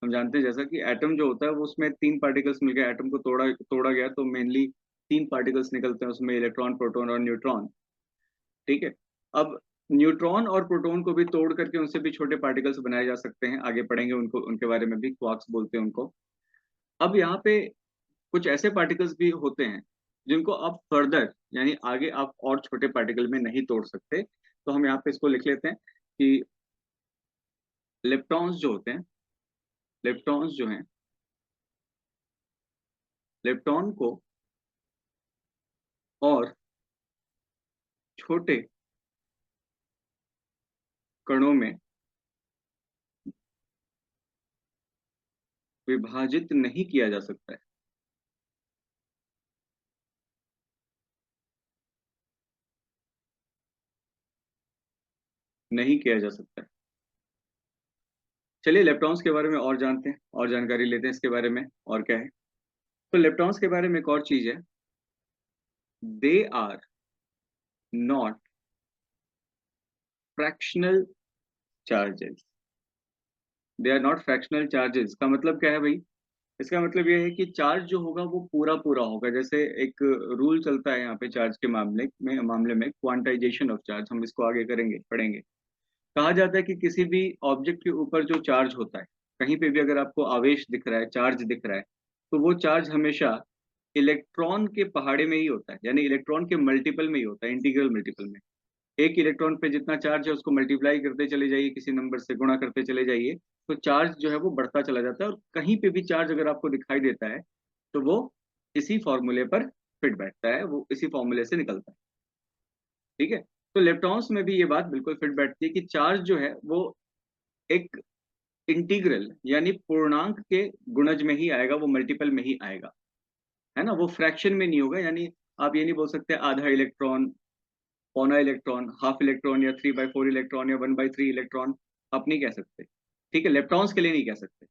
हम जानते हैं जैसा कि एटम जो होता है वो उसमें तीन पार्टिकल्स मिलकर एटम को तोड़ा तोड़ा गया, तो मेनली तीन पार्टिकल्स निकलते हैं उसमें, इलेक्ट्रॉन, प्रोटॉन और न्यूट्रॉन। ठीक है। अब न्यूट्रॉन और प्रोटॉन को भी तोड़ करके उनसे भी छोटे पार्टिकल्स बनाए जा सकते हैं, आगे पढ़ेंगे उनको, उनके बारे में भी, क्वार्क्स बोलते हैं उनको। अब यहाँ पे कुछ ऐसे पार्टिकल्स भी होते हैं जिनको आप फर्दर, यानी आगे आप और छोटे पार्टिकल में नहीं तोड़ सकते। तो हम यहाँ पे इसको लिख लेते हैं कि लेप्टॉन्स जो होते हैं, लेप्टॉन्स जो हैं, लेप्टॉन को और छोटे कणों में विभाजित नहीं किया जा सकता है। नहीं किया जा सकता है। चलिए लेप्टॉन्स के बारे में और जानते हैं, और जानकारी लेते हैं इसके बारे में और क्या है। तो लेप्टॉन्स के बारे में एक और चीज है, they are not fractional charges. They are not fractional charges का मतलब क्या है भाई, इसका मतलब ये है कि चार्ज जो होगा वो पूरा पूरा होगा। जैसे एक रूल चलता है यहाँ पे चार्ज के मामले में क्वांटाइजेशन ऑफ चार्ज, हम इसको आगे करेंगे पढ़ेंगे। कहा जाता है कि किसी भी ऑब्जेक्ट के ऊपर जो चार्ज होता है, कहीं पे भी अगर आपको आवेश दिख रहा है, चार्ज दिख रहा है, तो वो चार्ज हमेशा इलेक्ट्रॉन के पहाड़े में ही होता है, यानी इलेक्ट्रॉन के मल्टीपल में ही होता है, इंटीग्रल मल्टीपल में। एक इलेक्ट्रॉन पे जितना चार्ज है उसको मल्टीप्लाई करते चले जाइए, किसी नंबर से गुणा करते चले जाइए, तो चार्ज जो है वो बढ़ता चला जाता है। और कहीं पे भी चार्ज अगर आपको दिखाई देता है तो वो इसी फॉर्मूले पर फिट बैठता है, वो इसी फॉर्मूले से निकलता है। ठीक है। तो इलेक्ट्रॉन्स में भी ये बात बिल्कुल फिट बैठती है कि चार्ज जो है वो एक इंटीग्रल यानी पूर्णांक के गुणज में ही आएगा, वो मल्टीपल में ही आएगा, है ना। वो फ्रैक्शन में नहीं होगा। यानी आप ये नहीं बोल सकते आधा इलेक्ट्रॉन, पौना इलेक्ट्रॉन, हाफ इलेक्ट्रॉन, या 3/4 इलेक्ट्रॉन, या 1/3 इलेक्ट्रॉन। आप नहीं कह सकते। ठीक है, इलेक्ट्रॉन्स के लिए नहीं कह सकते।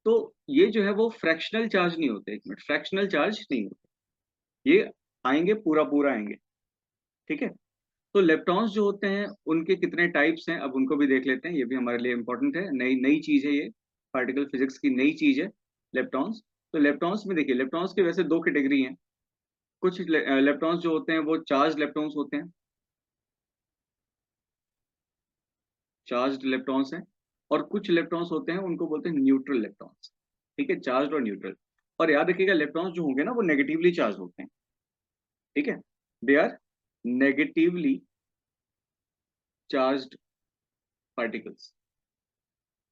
तो ये जो है वो फ्रैक्शनल चार्ज नहीं होते, एक मिनट, फ्रैक्शनल चार्ज नहीं होते, ये आएंगे पूरा पूरा आएंगे। ठीक है। तो इलेक्ट्रॉन्स जो होते हैं उनके कितने टाइप्स हैं, अब उनको भी देख लेते हैं, ये भी हमारे लिए इंपॉर्टेंट है, नई नई चीज है ये, पार्टिकल फिजिक्स की नई चीज है इलेक्ट्रॉन्स। तो इलेक्ट्रॉन्स में देखिए, इलेक्ट्रॉन्स के वैसे दो कैटेगरी हैं। कुछ इलेक्ट्रॉन्स जो होते हैं वो चार्ज इलेक्ट्रॉन्स होते हैं, चार्ज इलेक्ट्रॉन्स हैं। और कुछ इलेक्ट्रॉन्स होते हैं उनको बोलते हैं न्यूट्रल इलेक्ट्रॉन्स। ठीक है, चार्ज और न्यूट्रल। और याद रखिएगा, इलेक्ट्रॉन्स जो होंगे ना वो नेगेटिवली चार्ज होते हैं। ठीक है, they are negatively charged particles.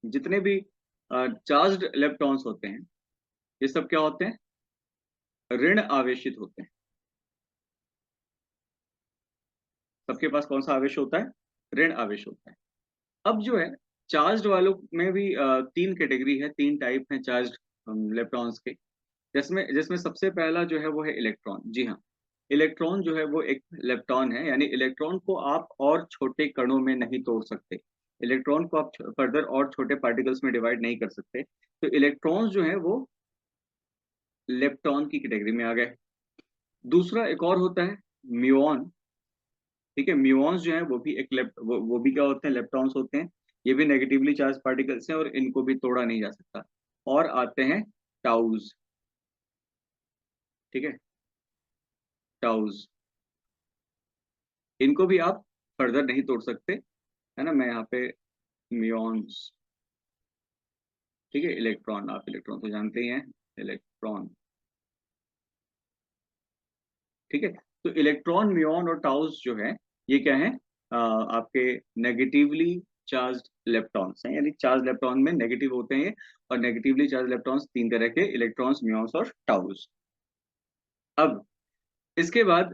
जितने भी चार्ज्ड इलेक्ट्रॉन्स होते हैं ये सब क्या होते हैं, ऋण आवेशित होते हैं। सबके पास कौन सा आवेश होता है, ऋण आवेश होता है। अब जो है चार्ज्ड वालों में भी तीन कैटेगरी है, तीन टाइप हैं चार्ज्ड इलेक्ट्रॉन्स के। जिसमें जिसमें सबसे पहला जो है वो है इलेक्ट्रॉन। जी हाँ, इलेक्ट्रॉन जो है वो एक इलेक्ट्रॉन है, यानी इलेक्ट्रॉन को आप और छोटे कणों में नहीं तोड़ सकते, इलेक्ट्रॉन को आप फर्दर और छोटे पार्टिकल्स में डिवाइड नहीं कर सकते। तो इलेक्ट्रॉन्स जो है वो लेप्टॉन की कैटेगरी में आ गए। दूसरा एक और होता है म्यूऑन। ठीक है, म्यूऑन्स जो है वो भी एक वो भी क्या होते हैं, इलेक्ट्रॉन्स होते हैं। ये भी नेगेटिवली चार्ज पार्टिकल्स हैं और इनको भी तोड़ा नहीं जा सकता। और आते हैं टाउज। ठीक है, टाउज, इनको भी आप फर्दर नहीं तोड़ सकते, है ना। मैं यहाँ पे म्यूऑन्स, ठीक है, इलेक्ट्रॉन, आप इलेक्ट्रॉन तो जानते ही हैं, इलेक्ट्रॉन। ठीक है, तो इलेक्ट्रॉन, म्यूऑन और टाउस जो है ये क्या है, आपके नेगेटिवली चार्ज इलेक्ट्रॉन्स हैं, यानी चार्ज इलेक्ट्रॉन में नेगेटिव होते हैं। और नेगेटिवली चार्ज इलेक्ट्रॉन्स तीन तरह के, इलेक्ट्रॉन्स, म्यूऑन्स और टाउस। अब इसके बाद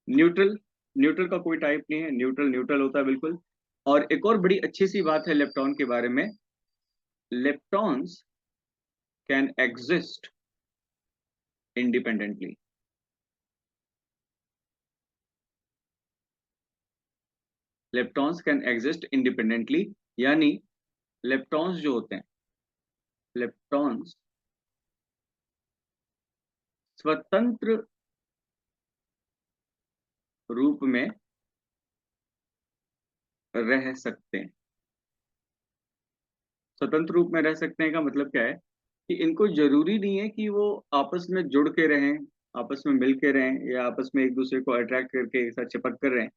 न्यूट्रल। न्यूट्रल का कोई टाइप नहीं है, न्यूट्रल न्यूट्रल होता है बिल्कुल। और एक और बड़ी अच्छी सी बात है इलेक्ट्रॉन के बारे में, leptons can exist independently. leptons can exist independently, यानी leptons जो होते हैं, leptons स्वतंत्र रूप में रह सकते हैं। स्वतंत्र रूप में रह सकते हैं का मतलब क्या है कि इनको जरूरी नहीं है कि वो आपस में जुड़ के रहें, आपस में मिल के रहें, या आपस में एक दूसरे को अट्रैक्ट करके एक साथ चिपक कर रहें।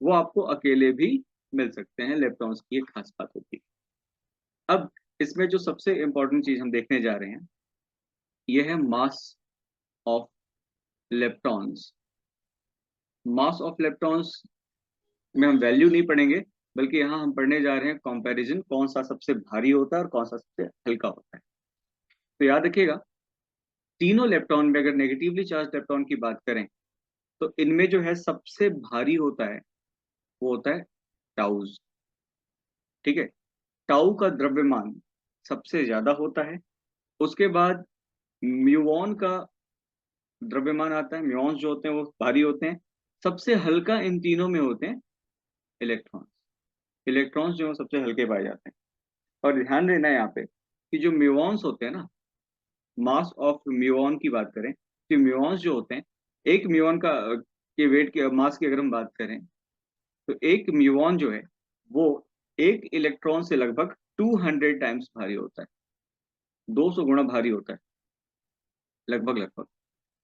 वो आपको अकेले भी मिल सकते हैं, इलेक्ट्रॉन्स की एक खास बात होती है। अब इसमें जो सबसे इंपॉर्टेंट चीज हम देखने जा रहे हैं ये है mass of electrons. Mass of electrons में हम वैल्यू नहीं पढ़ेंगे, बल्कि यहाँ हम पढ़ने जा रहे हैं कंपैरिजन, कौन सा सबसे भारी होता है और कौन सा सबसे हल्का होता है। तो याद रखिएगा, तीनों इलेक्ट्रॉन में अगर नेगेटिवली चार्ज इलेक्ट्रॉन की बात करें तो इनमें जो है सबसे भारी होता है वो होता है टाउज। ठीक है, टाउ का द्रव्यमान सबसे ज्यादा होता है। उसके बाद म्यूऑन का द्रव्यमान आता है, म्यूऑन्स जो होते हैं वो भारी होते हैं। सबसे हल्का इन तीनों में होते हैं इलेक्ट्रॉन्स। इलेक्ट्रॉन्स जो है सबसे हल्के पाए जाते हैं। और ध्यान देना है यहाँ पे कि जो म्यूऑन्स होते हैं ना, मास ऑफ म्यूऑन की बात करें तो म्यूऑन्स जो होते हैं, एक म्यूऑन का के वेट के मास की अगर हम बात करें तो एक म्यूऑन जो है वो एक इलेक्ट्रॉन से लगभग 200 टाइम्स भारी होता है, 200 गुना भारी होता है। लगभग लगभग,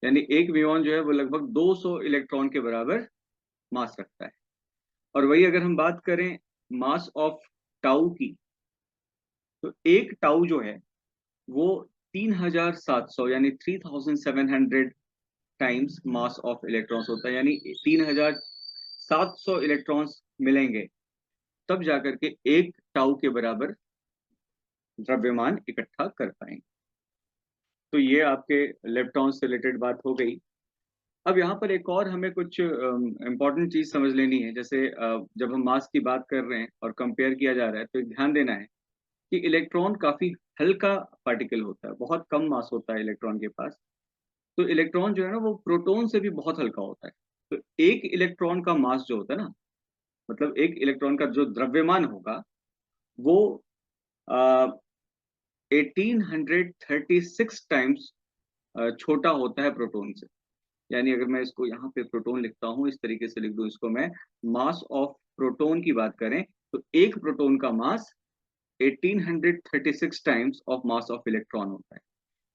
यानी एक म्यूऑन जो है वो लगभग 200 इलेक्ट्रॉन के बराबर मास रखता है। और वही अगर हम बात करें मास ऑफ टाउ की, तो एक टाउ जो है वो 3700 यानी 3700 टाइम्स मास ऑफ इलेक्ट्रॉन्स होता है, यानी 3700 इलेक्ट्रॉन्स मिलेंगे तब जाकर के एक टाउ के बराबर द्रव्यमान इकट्ठा कर पाएंगे। तो ये आपके लेप्टॉन से रिलेटेड बात हो गई। अब यहाँ पर एक और हमें कुछ इम्पोर्टेंट चीज समझ लेनी है। जैसे जब हम मास की बात कर रहे हैं और कंपेयर किया जा रहा है, तो एक ध्यान देना है कि इलेक्ट्रॉन काफी हल्का पार्टिकल होता है, बहुत कम मास होता है इलेक्ट्रॉन के पास। तो इलेक्ट्रॉन जो है ना वो प्रोटॉन से भी बहुत हल्का होता है। तो एक इलेक्ट्रॉन का मास जो होता है ना, मतलब एक इलेक्ट्रॉन का जो द्रव्यमान होगा वो 1836 टाइम्स छोटा होता है प्रोटॉन से। यानी अगर मैं इसको यहाँ पे प्रोटॉन लिखता हूँ, इस तरीके से लिख दूं इसको मैं, मास ऑफ प्रोटॉन की बात करें तो एक प्रोटॉन का मास 1836 times of mass of electron होता है।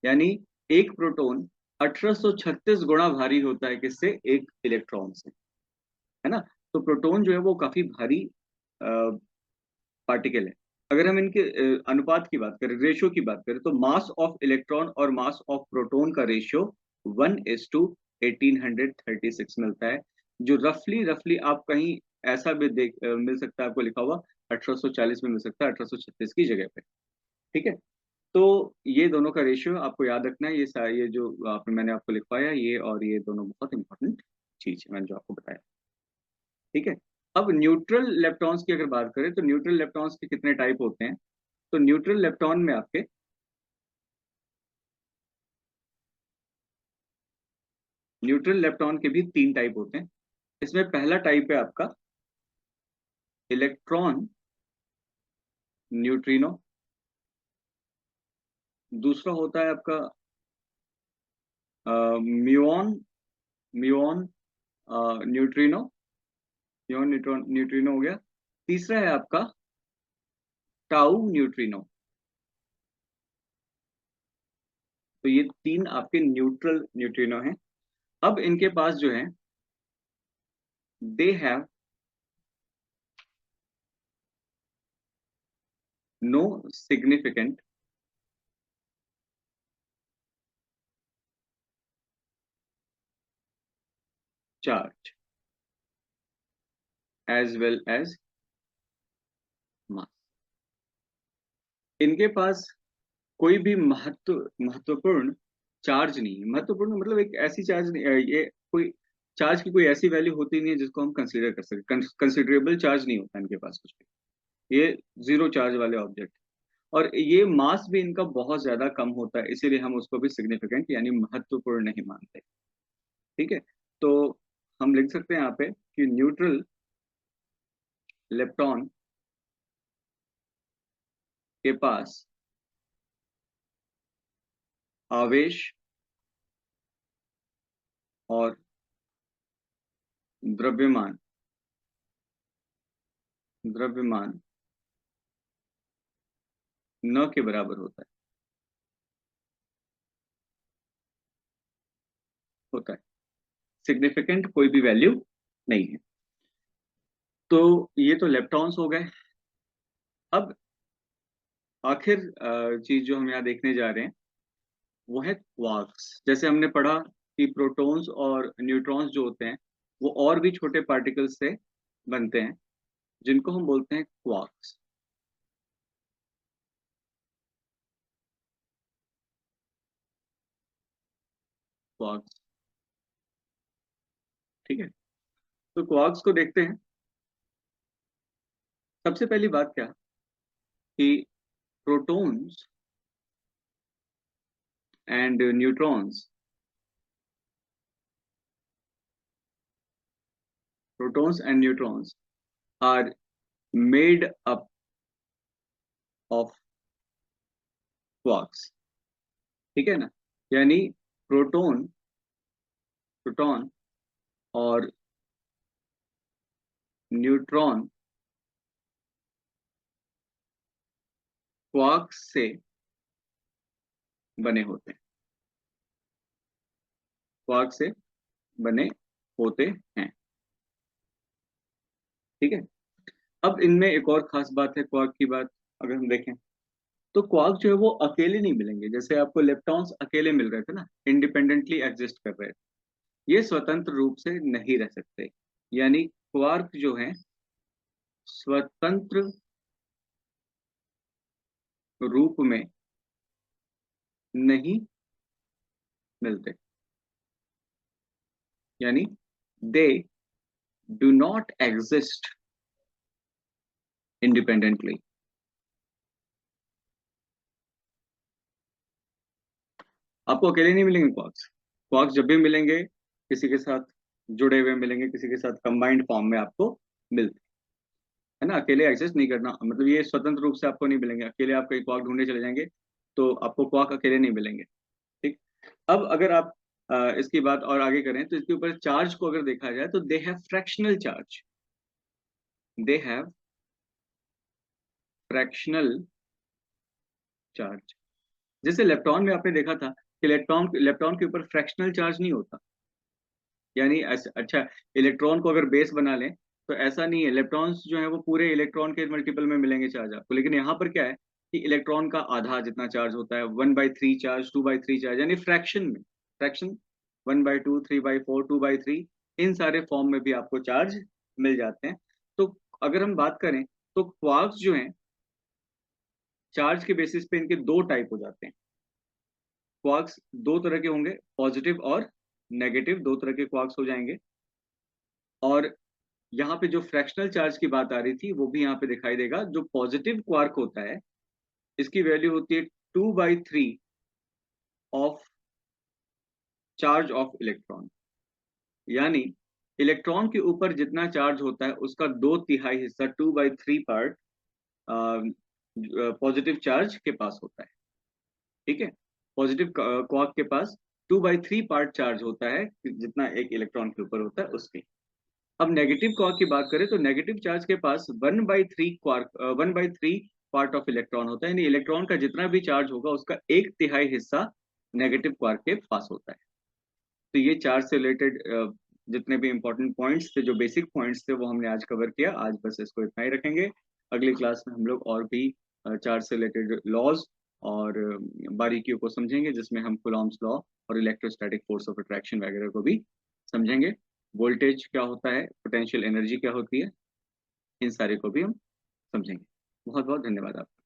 यानी एक प्रोटॉन 1836 गुणा भारी होता है किससे? एक इलेक्ट्रॉन से, है ना। तो प्रोटॉन जो है वो काफी भारी पार्टिकल है। अगर हम इनके अनुपात की बात करें, रेशियो की बात करें, तो मास ऑफ इलेक्ट्रॉन और मास ऑफ प्रोटॉन का रेशियो 1:1836 मिलता है। जो रफली रफली आप कहीं ऐसा भी मिल सकता है आपको लिखा हुआ 1840 में मिल सकता है, 1836 की जगह पे। ठीक है। तो ये दोनों का रेशियो आपको याद रखना है। ये जो मैंने आपको लिखवाया, ये और ये दोनों बहुत इंपॉर्टेंट चीज है मैंने जो आपको बताया। ठीक है। अब न्यूट्रल लेप्टॉन्स की अगर बात करें तो न्यूट्रल लेप्टॉन्स के कितने टाइप होते हैं? तो न्यूट्रल लेप्टॉन में आपके न्यूट्रल लेप्टॉन के भी 3 टाइप होते हैं। इसमें पहला टाइप है आपका इलेक्ट्रॉन न्यूट्रिनो। दूसरा होता है आपका muon muon neutrino. Muon neutrino हो गया। तीसरा है आपका टाउ न्यूट्रिनो। तो ये 3 आपके न्यूट्रल न्यूट्रिनो हैं। अब इनके पास जो है, they have no significant charge as well as mass. इनके पास कोई भी महत्वपूर्ण चार्ज नहीं है। महत्वपूर्ण मतलब एक ऐसी चार्ज नहीं, ये कोई चार्ज की कोई ऐसी वैल्यू होती नहीं है जिसको हम कंसीडर कर सके। कंसिडरेबल चार्ज नहीं होता इनके पास कुछ भी। ये जीरो चार्ज वाले ऑब्जेक्ट। और ये मास भी इनका बहुत ज्यादा कम होता है, इसीलिए हम उसको भी सिग्निफिकेंट यानी महत्वपूर्ण नहीं मानते। ठीक है। तो हम लिख सकते हैं यहाँ पे कि न्यूट्रल लेप्टॉन के पास आवेश और द्रव्यमान द्रव्यमान न के बराबर होता है। सिग्निफिकेंट कोई भी वैल्यू नहीं है। तो ये तो लेप्टॉन्स हो गए। अब आखिर चीज जो हम यहाँ देखने जा रहे हैं वो है क्वार्क्स। जैसे हमने पढ़ा कि प्रोटॉन्स और न्यूट्रॉन्स जो होते हैं वो और भी छोटे पार्टिकल्स से बनते हैं, जिनको हम बोलते हैं क्वार्क्स। क्वार्क्स। ठीक है। तो क्वार्क्स को देखते हैं। सबसे पहली बात क्या कि protons and neutrons protons and neutrons are made up of quarks. ठीक है ना। यानी प्रोटॉन प्रोटॉन और न्यूट्रॉन क्वार्क्स से बने होते हैं। क्वार्क से बने होते हैं। ठीक है। अब इनमें एक और खास बात है क्वार्क की बात अगर हम देखें तो क्वार्क जो है वो अकेले नहीं मिलेंगे। जैसे आपको लेप्टॉन्स अकेले मिल रहे थे ना, इंडिपेंडेंटली एग्जिस्ट कर रहे थे, ये स्वतंत्र रूप से नहीं रह सकते। यानी क्वार्क जो है स्वतंत्र रूप में नहीं मिलते, यानी they do not exist independently. आपको अकेले नहीं मिलेंगे क्वार्क्स। क्वार्क्स जब भी मिलेंगे किसी के साथ जुड़े हुए मिलेंगे, किसी के साथ कंबाइंड फॉर्म में आपको मिलते है ना। अकेले एग्जिस्ट नहीं करना मतलब ये स्वतंत्र रूप से आपको नहीं मिलेंगे। अकेले आप कहीं क्वार्क ढूंढने चले जाएंगे तो आपको क्वार्क अकेले नहीं मिलेंगे। ठीक। अब अगर आप इसकी बात और आगे करें तो इसके ऊपर चार्ज को अगर देखा जाए तो they have fractional charge. They have fractional charge. जैसे इलेक्ट्रॉन में आपने देखा था कि इलेक्ट्रॉन इलेक्ट्रॉन के ऊपर फ्रैक्शनल चार्ज नहीं होता। यानी अच्छा, इलेक्ट्रॉन को अगर बेस बना लें तो ऐसा नहीं है, इलेक्ट्रॉन्स जो है वो पूरे इलेक्ट्रॉन के मल्टीपल में मिलेंगे चार्ज आपको। लेकिन यहाँ पर क्या है कि इलेक्ट्रॉन का आधा जितना चार्ज होता है, 1/3 चार्ज, 2/3 चार्ज, यानी फ्रैक्शन में, फ्रैक्शन 1/2, 3/4, 2/3, इन सारे फॉर्म में भी आपको चार्ज मिल जाते हैं। तो अगर हम बात करें तो क्वार्क्स जो हैं चार्ज के बेसिस पे इनके दो टाइप हो जाते हैं। क्वार्क्स दो तरह के होंगे, पॉजिटिव और नेगेटिव, दो तरह के क्वार्क्स हो जाएंगे। और यहाँ पे जो फ्रैक्शनल चार्ज की बात आ रही थी वो भी यहाँ पे दिखाई देगा। जो पॉजिटिव क्वार्क होता है इसकी वैल्यू होती है 2/3 ऑफ चार्ज ऑफ इलेक्ट्रॉन। यानी इलेक्ट्रॉन के ऊपर जितना चार्ज होता है उसका 2/3 हिस्सा, 2/3 पार्ट पॉजिटिव चार्ज के पास होता है। ठीक है। पॉजिटिव क्वार्क के पास 2/3 पार्ट चार्ज होता है जितना एक इलेक्ट्रॉन के ऊपर होता है उसके। अब नेगेटिव क्वार्क की बात करें तो नेगेटिव चार्ज के पास 1/3 पार्ट ऑफ इलेक्ट्रॉन होता है। यानी इलेक्ट्रॉन का जितना भी चार्ज होगा उसका 1/3 हिस्सा नेगेटिव क्वार्क के पास होता है। तो ये चार्ज से रिलेटेड जितने भी इंपॉर्टेंट पॉइंट्स थे, जो बेसिक पॉइंट्स थे, वो हमने आज कवर किया। आज बस इसको इतना ही रखेंगे। अगली क्लास में हम लोग और भी चार्ज से रिलेटेड लॉज और बारीकियों को समझेंगे, जिसमें हम कूलॉम्स लॉ और इलेक्ट्रोस्टैटिक फोर्स ऑफ अट्रैक्शन वगैरह को भी समझेंगे। वोल्टेज क्या होता है, पोटेंशियल एनर्जी क्या होती है, इन सारे को भी हम समझेंगे। बहुत बहुत धन्यवाद आपका।